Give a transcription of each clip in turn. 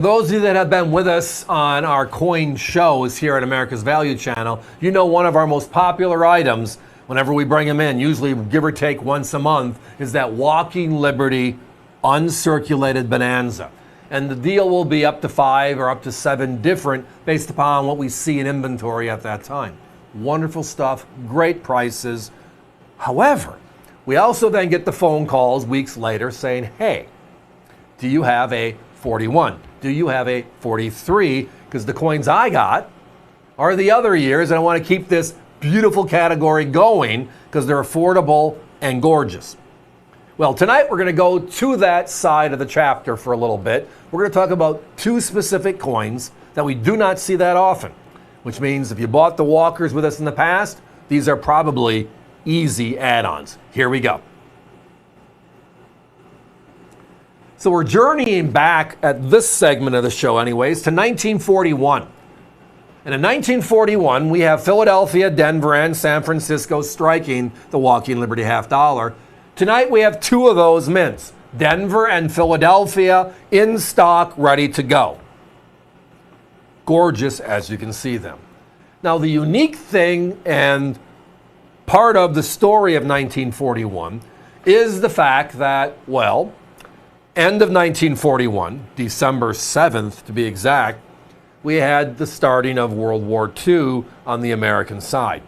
Those of you that have been with us on our coin shows here at America's Value Channel, you know one of our most popular items whenever we bring them in, usually give or take once a month, is that Walking Liberty Uncirculated Bonanza. And the deal will be up to 5 or up to 7 different based upon what we see in inventory at that time. Wonderful stuff, great prices. However, we also then get the phone calls weeks later saying, hey, do you have a 41? Do you have a 43? Because the coins I got are the other years, and I want to keep this beautiful category going because they're affordable and gorgeous. Well, tonight we're going to go to that side of the chapter for a little bit. We're going to talk about 2 specific coins that we do not see that often, which means if you bought the Walkers with us in the past, these are probably easy add-ons. Here we go. So we're journeying back at this segment of the show anyways to 1941. And in 1941, we have Philadelphia, Denver, and San Francisco striking the Walking Liberty half dollar. Tonight we have 2 of those mints, Denver and Philadelphia, in stock, ready to go. Gorgeous as you can see them. Now the unique thing and part of the story of 1941 is the fact that, well, end of 1941, December 7th to be exact, we had the starting of World War II on the American side,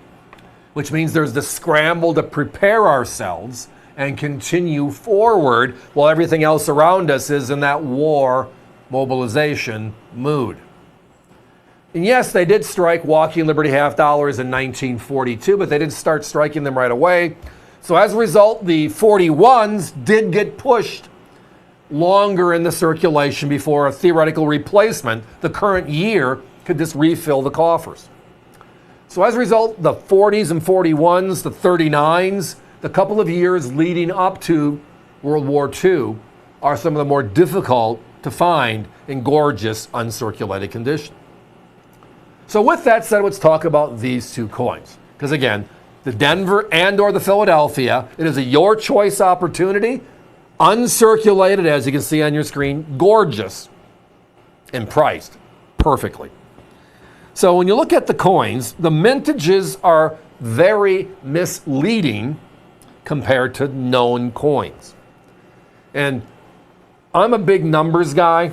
which means there's the scramble to prepare ourselves and continue forward while everything else around us is in that war mobilization mood. And yes, they did strike Walking Liberty half dollars in 1942, but they didn't start striking them right away. So as a result, the 41s did get pushed longer in the circulation before a theoretical replacement, the current year, could just refill the coffers. So as a result, the 40s and 41s, the 39s, the couple of years leading up to World War II are some of the more difficult to find in gorgeous uncirculated condition. So with that said, let's talk about these 2 coins. Because again, the Denver and or the Philadelphia, it is a your choice opportunity. Uncirculated, as you can see on your screen, gorgeous and priced perfectly. So when you look at the coins, the mintages are very misleading compared to known coins. And I'm a big numbers guy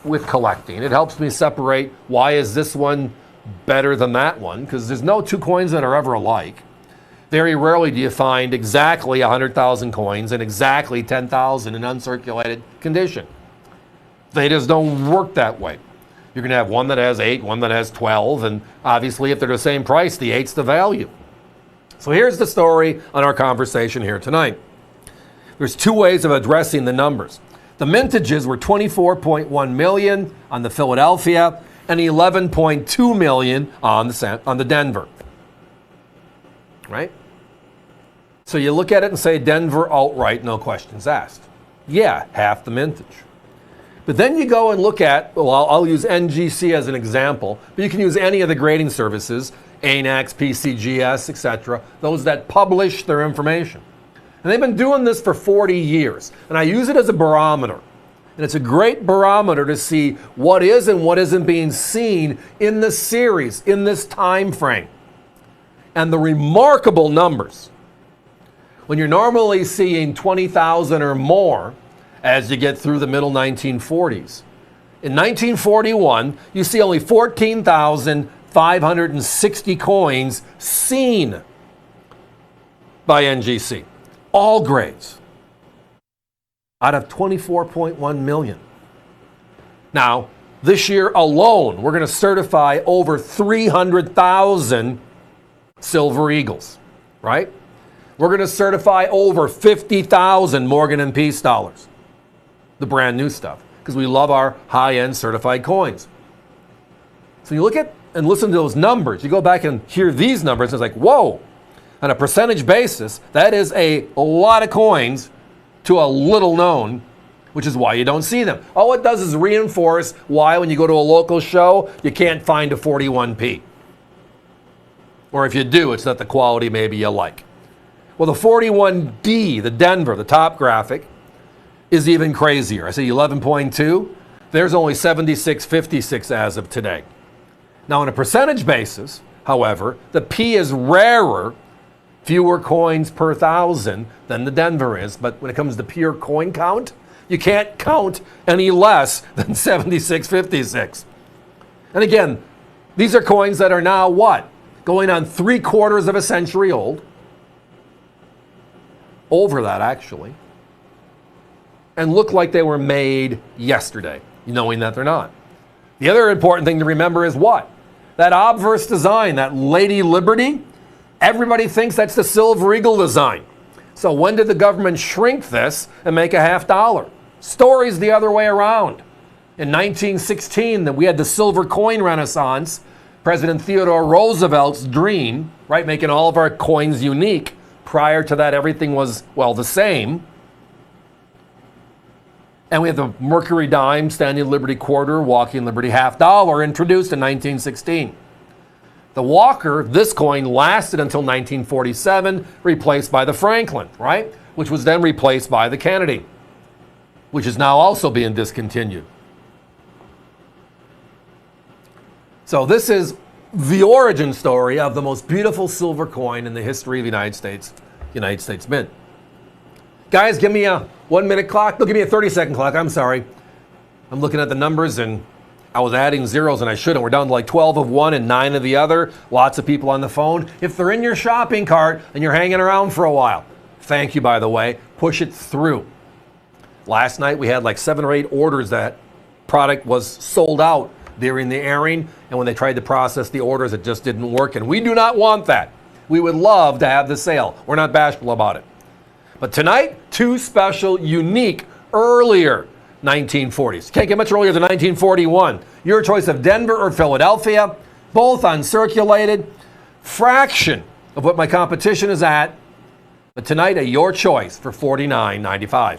with collecting. It helps me separate why is this one better than that one, because there's no 2 coins that are ever alike. Very rarely do you find exactly 100,000 coins and exactly 10,000 in uncirculated condition. They just don't work that way. You're going to have one that has 8, one that has 12, and obviously if they're the same price, the 8's the value. So here's the story on our conversation here tonight. There's 2 ways of addressing the numbers. The mintages were 24.1 million on the Philadelphia and 11.2 million on the Denver. Right? So you look at it and say Denver outright, no questions asked. Yeah, half the mintage. But then you go and look at, well, I'll use NGC as an example, but you can use any of the grading services, ANAX, PCGS, etc., those that publish their information. And they've been doing this for 40 years. And I use it as a barometer. And it's a great barometer to see what is and what isn't being seen in this series, in this time frame. And the remarkable numbers, when you're normally seeing 20,000 or more as you get through the middle 1940s. In 1941, you see only 14,560 coins seen by NGC, all grades, out of 24.1 million. Now, this year alone, we're going to certify over 300,000 Silver Eagles, right? We're going to certify over 50,000 Morgan and Peace dollars, the brand new stuff, because we love our high-end certified coins. So you look at and listen to those numbers. You go back and hear these numbers, and it's like, whoa, on a percentage basis, that is a lot of coins to a little known, which is why you don't see them. All it does is reinforce why when you go to a local show, you can't find a 41p. Or if you do, it's not the quality maybe you like. Well, the 41D, the Denver, the top graphic, is even crazier. I say 11.2. There's only 76.56 as of today. Now, on a percentage basis, however, the P is rarer, fewer coins per thousand than the Denver is. But when it comes to pure coin count, you can't count any less than 76.56. And again, these are coins that are now what? Going on 3/4 of a century old. Over that, actually. And look like they were made yesterday, knowing that they're not. The other important thing to remember is what? That obverse design, that Lady Liberty, everybody thinks that's the Silver Eagle design. So when did the government shrink this and make a $50? Story's the other way around. In 1916, that we had the silver coin renaissance, President Theodore Roosevelt's dream, right, making all of our coins unique. Prior to that, everything was, well, the same. And we had the Mercury dime, Standing Liberty quarter, Walking Liberty $50 introduced in 1916. The Walker, this coin, lasted until 1947, replaced by the Franklin, right? Which was then replaced by the Kennedy, which is now also being discontinued. So this is the origin story of the most beautiful silver coin in the history of the United States Mint. Guys, give me a 1 minute clock. No, give me a 30-second clock. I'm sorry. I'm looking at the numbers and I was adding zeros and I shouldn't. We're down to like 12 of one and 9 of the other. Lots of people on the phone. If they're in your shopping cart and you're hanging around for a while, thank you, by the way. Push it through. Last night we had like 7 or 8 orders that product was sold out during the airing, and when they tried to process the orders, it just didn't work, and we do not want that. We would love to have the sale. We're not bashful about it. But tonight, 2 special, unique, earlier 1940s. Can't get much earlier than 1941. Your choice of Denver or Philadelphia, both uncirculated. Fraction of what my competition is at, but tonight, your choice for $49.95.